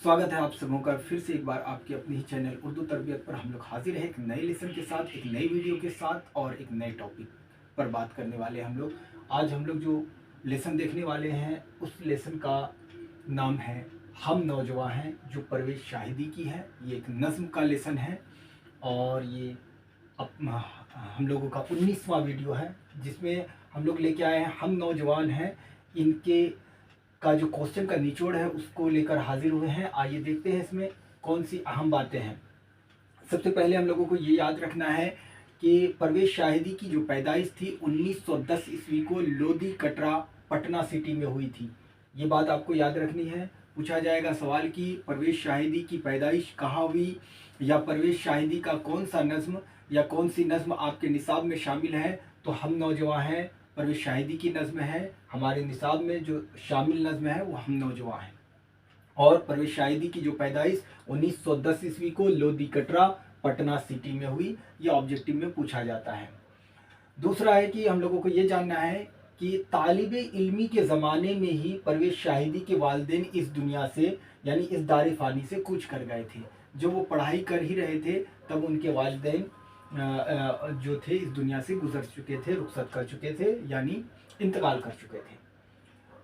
स्वागत है आप सबों का फिर से एक बार आपके अपने ही चैनल उर्दू तरबियत पर। हम लोग हाजिर हैं एक नए लेसन के साथ, एक नई वीडियो के साथ और एक नए टॉपिक पर बात करने वाले हैं हम लोग। आज हम लोग जो लेसन देखने वाले हैं उस लेसन का नाम है हम नौजवान हैं, जो परवेज़ शाहिदी की है। ये एक नज़्म का लेसन है और ये हम लोगों का 19वां वीडियो है, जिसमें हम लोग लेके आए हैं हम नौजवान हैं। इनके का जो क्वेश्चन का निचोड़ है उसको लेकर हाजिर हुए हैं। आइए देखते हैं इसमें कौन सी अहम बातें हैं। सबसे पहले हम लोगों को ये याद रखना है कि परवेज़ शाहिदी की जो पैदाइश थी 1910 ईस्वी को लोधी कटरा पटना सिटी में हुई थी। ये बात आपको याद रखनी है। पूछा जाएगा सवाल कि परवेज़ शाहिदी की पैदाइश कहाँ हुई, या परवेज़ शाहिदी का कौन सा नज़्म या कौन सी नज़्म आपके निसाब में शामिल है। तो हम नौजवान हैं परवेज़ शाहिदी की नज़्म है। हमारे निसाब में जो शामिल नज़्म है वो हम नौजवान हैं। और परवेज़ शाहिदी की जो पैदाइश 1910 ईस्वी को लोधी कटरा पटना सिटी में हुई। ये ऑब्जेक्टिव में पूछा जाता है। दूसरा है कि हम लोगों को ये जानना है कि तालिबे इल्मी के ज़माने में ही परवेज़ शाहिदी के वालिदैन इस दुनिया से यानी इस दार फ़ानी से कूच कर गए थे। जब वो पढ़ाई कर ही रहे थे तब उनके वालिदैन जो थे इस दुनिया से गुजर चुके थे, रुखसत कर चुके थे, यानी इंतकाल कर चुके थे।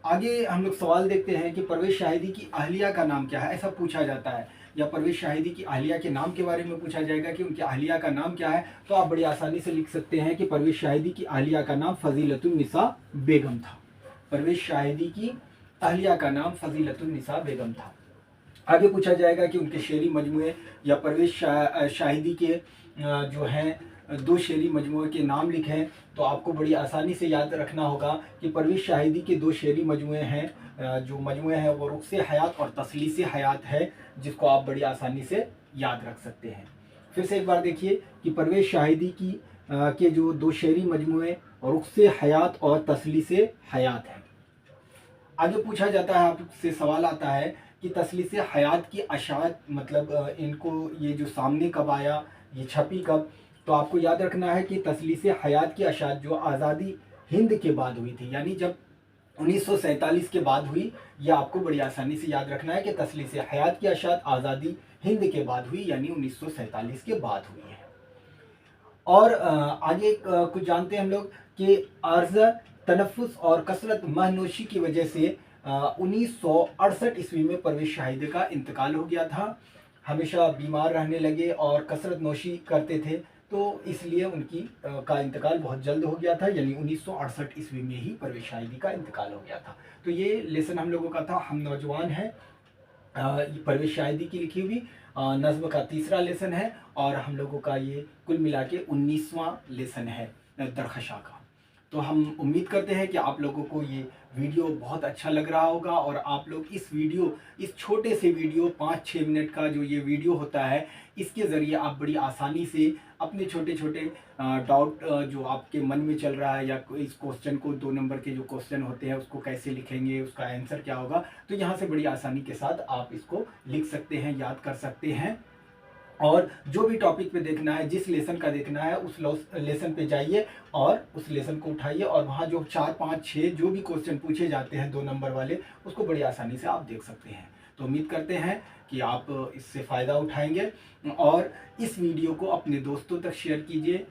आगे हम लोग सवाल देखते हैं कि परवेज़ शाहिदी की अहलिया का नाम क्या है। ऐसा पूछा जाता है, या परवेज़ शाहिदी की अहलिया के नाम के बारे में पूछा जाएगा कि उनकी अहलिया का नाम क्या है। तो आप बड़ी आसानी से लिख सकते हैं कि परवेज़ शाहिदी की अहलिया का नाम फ़ज़ीलतुन्निसा बेगम था। परवेज़ शाहिदी की अहलिया का नाम फ़ज़ीलतुन्निसा बेगम था। आगे पूछा जाएगा कि उनके शेरी मजमूए या परवेज़ शाहिदी के जो हैं दो शेरी मजमूए के नाम लिखें। तो आपको बड़ी आसानी से याद रखना होगा कि परवेज़ शाहिदी के दो शेरी मजमूए हैं। जो मजमूए हैं वो रुख़्स हयात और तसलीस हयात है, जिसको आप बड़ी आसानी से याद रख सकते हैं। फिर से एक बार देखिए कि परवेज़ शाहिदी की के जो दो शेरी मजमूए रुख़्स हयात और तसलीस हयात हैं। आगे पूछा जाता है, आपसे सवाल आता है कि तसलीस हयात की अशात मतलब इनको ये जो सामने कब आया, ये छपी कब। तो आपको याद रखना है कि तसलीस हयात की अशात जो आज़ादी हिंद के बाद हुई थी, यानी जब 1947 के बाद हुई। यह आपको बड़ी आसानी से याद रखना है कि तसलीस हयात की अशात आज़ादी हिंद के बाद हुई, यानी 1947 के बाद हुई है। और आगे कुछ जानते हैं हम लोग कि अर्ज़ तनफ़ुस और कसरत महनोशी की वजह से 1968 ईस्वी में परवेज़ शाहिदी का इंतकाल हो गया था। हमेशा बीमार रहने लगे और कसरत नोशी करते थे, तो इसलिए उनकी का इंतकाल बहुत जल्द हो गया था, यानी 1968 ईस्वी में ही परवेज़ शाहिदी का इंतकाल हो गया था। तो ये लेसन हम लोगों का था हम नौजवान हैं। ये परवेज़ शाहिदी की लिखी हुई नज़्म का तीसरा लेसन है और हम लोगों का ये कुल मिला के 19वां लेसन है दरख़शा का। तो हम उम्मीद करते हैं कि आप लोगों को ये वीडियो बहुत अच्छा लग रहा होगा और आप लोग इस छोटे से वीडियो 5-6 मिनट का जो ये वीडियो होता है, इसके ज़रिए आप बड़ी आसानी से अपने छोटे छोटे डाउट जो आपके मन में चल रहा है, या इस क्वेश्चन को 2 नंबर के जो क्वेश्चन होते हैं उसको कैसे लिखेंगे, उसका आंसर क्या होगा, तो यहाँ से बड़ी आसानी के साथ आप इसको लिख सकते हैं, याद कर सकते हैं। और जो भी टॉपिक पे देखना है, जिस लेसन का देखना है, उस लेसन पे जाइए और उस लेसन को उठाइए और वहाँ जो 4, 5, 6 जो भी क्वेश्चन पूछे जाते हैं 2 नंबर वाले, उसको बड़ी आसानी से आप देख सकते हैं। तो उम्मीद करते हैं कि आप इससे फ़ायदा उठाएंगे और इस वीडियो को अपने दोस्तों तक शेयर कीजिए।